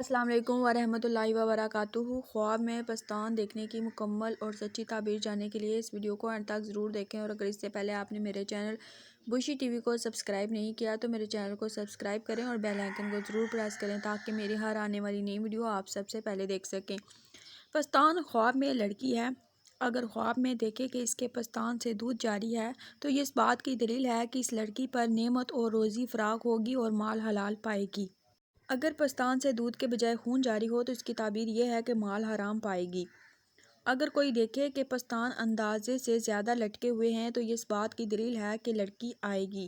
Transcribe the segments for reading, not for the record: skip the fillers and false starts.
السلام علیکم ورحمۃ اللہ وبرکاتہ۔ خواب میں پستان دیکھنے کی مکمل اور سچی تعبیر جاننے کے لیے اس ویڈیو کو انت تک ضرور دیکھیں، اور اگر اس سے پہلے آپ نے میرے چینل بشی ٹی وی کو سبسکرائب نہیں کیا تو میرے چینل کو سبسکرائب کریں اور بیل آئیکن کو ضرور پریس کریں تاکہ میری ہر آنے والی نئی ویڈیو آپ سب سے پہلے دیکھ سکیں۔ پستان خواب میں لڑکی ہے۔ اگر خواب میں دیکھے کہ اس کے پستان سے دودھ جاری ہے تو یہ اس بات کی دلیل ہے کہ اس لڑکی پر نعمت اور روزی فراغ ہوگی اور مال حلال پائے گی۔ اگر پستان سے دودھ کے بجائے خون جاری ہو تو اس کی تعبیر یہ ہے کہ مال حرام پائے گی۔ اگر کوئی دیکھے کہ پستان اندازے سے زیادہ لٹکے ہوئے ہیں تو یہ اس بات کی دلیل ہے کہ لڑکی آئے گی۔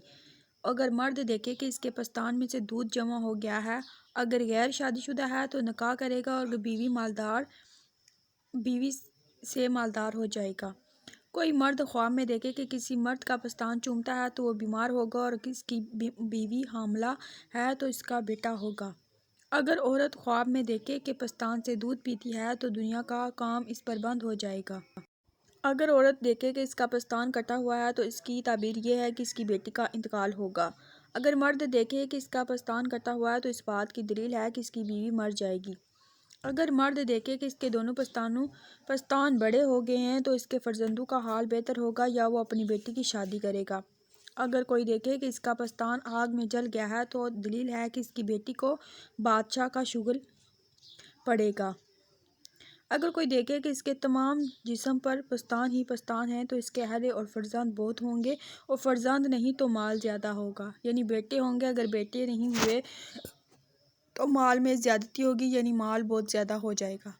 اگر مرد دیکھے کہ اس کے پستان میں سے دودھ جمع ہو گیا ہے، اگر غیر شادی شدہ ہے تو نکاح کرے گا اور بیوی سے مالدار ہو جائے گا۔ کوئی مرد خواب میں دیکھے کہ کسی مرد کا پستان چومتا ہے تو وہ بیمار ہوگا، اور اس کی بیوی حاملہ ہے تو اس کا بیٹا ہوگا۔ اگر عورت خواب میں دیکھے کہ پستان سے دودھ پیتی ہے تو دنیا کا کام اس پر بند ہو جائے گا۔ اگر عورت دیکھے کہ اس کا پستان کٹا ہوا ہے تو اس کی تعبیر یہ ہے کہ اس کی بیٹی کا انتقال ہوگا۔ اگر مرد دیکھے کہ اس کا پستان کٹا ہوا ہے تو اس بات کی دلیل ہے کہ اس کی بیوی مر جائے گی۔ اگر مرد دیکھے کہ اس کے دونوں پستان بڑے ہو گئے ہیں تو اس کے فرزندوں کا حال بہتر ہوگا یا وہ اپنی بیٹی کی شادی کرے گا۔ اگر کوئی دیکھے کہ اس کا پستان آگ میں جل گیا ہے تو دلیل ہے کہ اس کی بیٹی کو بادشاہ کا شغل پڑے گا۔ اگر کوئی دیکھے کہ اس کے تمام جسم پر پستان ہی پستان ہیں تو اس کے اہل اور فرزند بہت ہوں گے، اور فرزند نہیں تو مال زیادہ ہوگا، یعنی بیٹے ہوں گے۔ اگر بیٹے نہیں ہوئے تو مال میں زیادتی ہوگی، یعنی مال بہت زیادہ ہو جائے گا۔